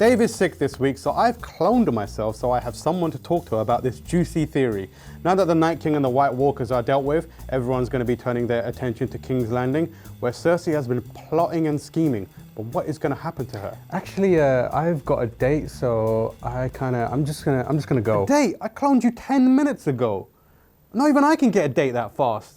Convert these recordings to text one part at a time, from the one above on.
Dave is sick this week, so I've cloned myself so I have someone to talk to about this juicy theory. Now that the Night King and the White Walkers are dealt with, everyone's going to be turning their attention to King's Landing, where Cersei has been plotting and scheming. But what is going to happen to her? Actually, I've got a date, so I'm just gonna go. A date? I cloned you 10 minutes ago. Not even I can get a date that fast.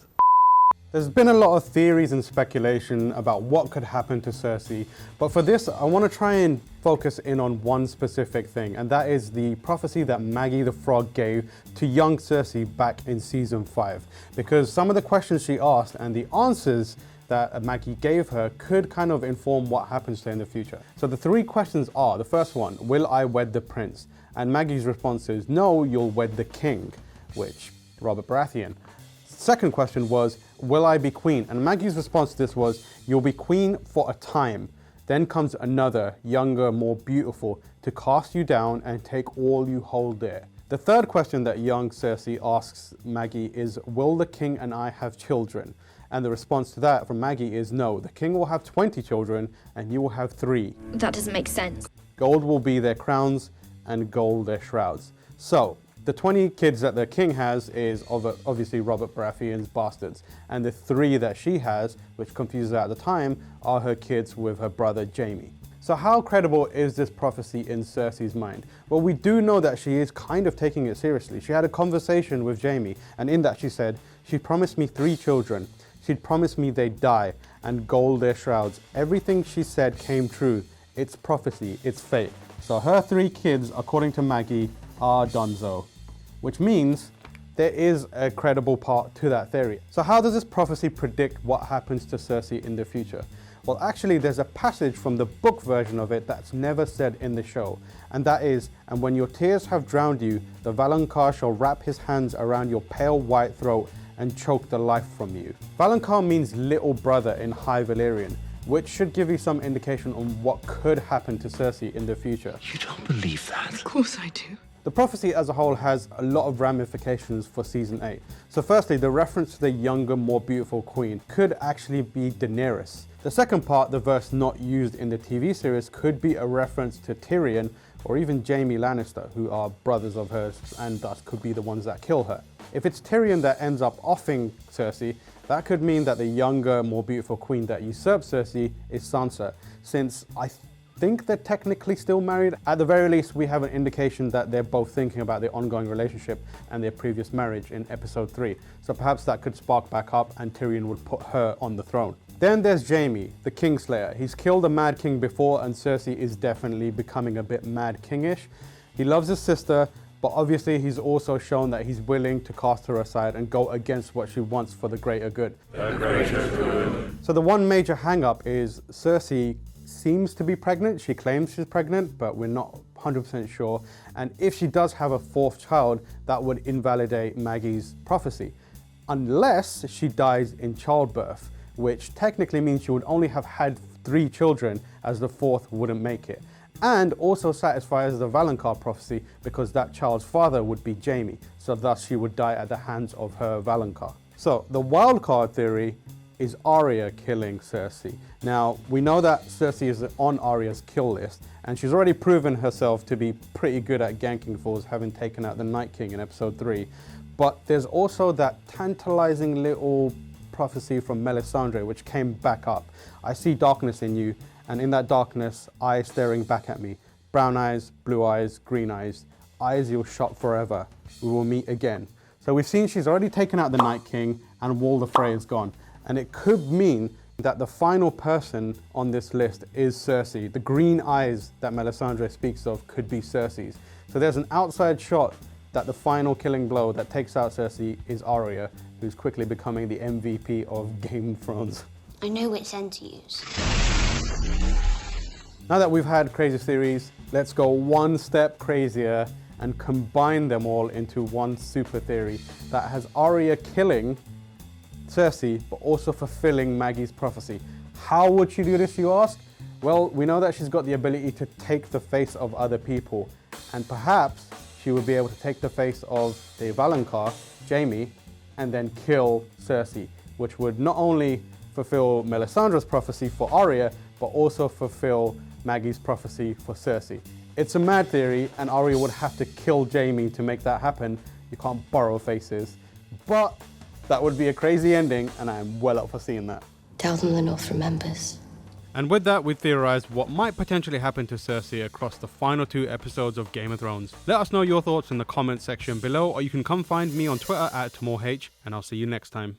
There's been a lot of theories and speculation about what could happen to Cersei, but for this, I want to try and focus in on one specific thing, and that is the prophecy that Maggie the Frog gave to young Cersei back in season 5. Because some of the questions she asked and the answers that Maggie gave her could kind of inform what happens to her in the future. So the 3 questions are, the first one, will I wed the prince? And Maggie's response is, no, you'll wed the king, which Robert Baratheon. Second question was, will I be queen? And Maggie's response to this was, you'll be queen for a time. Then comes another, younger, more beautiful, to cast you down and take all you hold dear. The third question that young Cersei asks Maggie is, will the king and I have children? And the response to that from Maggie is, no, the king will have 20 children and you will have 3. That doesn't make sense. Gold will be their crowns and gold their shrouds. So, the 20 kids that the king has is obviously Robert Baratheon's bastards. And the 3 that she has, which confuses her at the time, are her kids with her brother Jaime. So how credible is this prophecy in Cersei's mind? Well, we do know that she is kind of taking it seriously. She had a conversation with Jaime, and in that she said, she promised me 3 children. She'd promised me they'd die, and gold their shrouds. Everything she said came true. It's prophecy, it's fate. So her 3 kids, according to Maggie, are donezo. Which means there is a credible part to that theory. So how does this prophecy predict what happens to Cersei in the future? Well, actually, there's a passage from the book version of it that's never said in the show. And that is, and when your tears have drowned you, the Valonqar shall wrap his hands around your pale white throat and choke the life from you. Valonqar means little brother in High Valyrian, which should give you some indication on what could happen to Cersei in the future. You don't believe that? Of course I do. The prophecy as a whole has a lot of ramifications for season 8. So firstly, the reference to the younger, more beautiful queen could actually be Daenerys. The second part, the verse not used in the TV series, could be a reference to Tyrion or even Jaime Lannister, who are brothers of hers and thus could be the ones that kill her. If it's Tyrion that ends up offing Cersei, that could mean that the younger, more beautiful queen that usurps Cersei is Sansa, since I think they're technically still married. At the very least, we have an indication that they're both thinking about their ongoing relationship and their previous marriage in episode 3. So perhaps that could spark back up and Tyrion would put her on the throne. Then there's Jaime, the Kingslayer. He's killed a Mad King before, and Cersei is definitely becoming a bit Mad Kingish. He loves his sister, but obviously he's also shown that he's willing to cast her aside and go against what she wants for the greater good. The greater good. So the one major hang-up is Cersei seems to be pregnant. She claims she's pregnant, but we're not 100% sure. And if she does have a 4th child, that would invalidate Maggie's prophecy. Unless she dies in childbirth, which technically means she would only have had 3 children, as the 4th wouldn't make it. And also satisfies the Valonqar prophecy, because that child's father would be Jaime, so thus she would die at the hands of her Valonqar. So the wildcard theory is Arya killing Cersei. Now, we know that Cersei is on Arya's kill list, and she's already proven herself to be pretty good at ganking foes, having taken out the Night King in episode 3. But there's also that tantalizing little prophecy from Melisandre, which came back up. I see darkness in you, and in that darkness, eyes staring back at me. Brown eyes, blue eyes, green eyes. Eyes you'll shot forever. We will meet again. So we've seen she's already taken out the Night King, and Wall the Frey is gone. And it could mean that the final person on this list is Cersei. The green eyes that Melisandre speaks of could be Cersei's. So there's an outside shot that the final killing blow that takes out Cersei is Arya, who's quickly becoming the MVP of Game of Thrones. I know which end to use. Now that we've had crazy theories, let's go one step crazier and combine them all into one super theory that has Arya killing Cersei, but also fulfilling Maggie's prophecy. How would she do this, you ask? Well, we know that she's got the ability to take the face of other people, and perhaps she would be able to take the face of the Valonqar, Jaime, and then kill Cersei, which would not only fulfill Melisandre's prophecy for Arya, but also fulfill Maggie's prophecy for Cersei. It's a mad theory, and Arya would have to kill Jaime to make that happen. You can't borrow faces. But that would be a crazy ending, and I'm well up for seeing that. Tell them the North remembers. And with that, we theorized what might potentially happen to Cersei across the final 2 episodes of Game of Thrones. Let us know your thoughts in the comments section below, or you can come find me on Twitter at TamoorH, and I'll see you next time.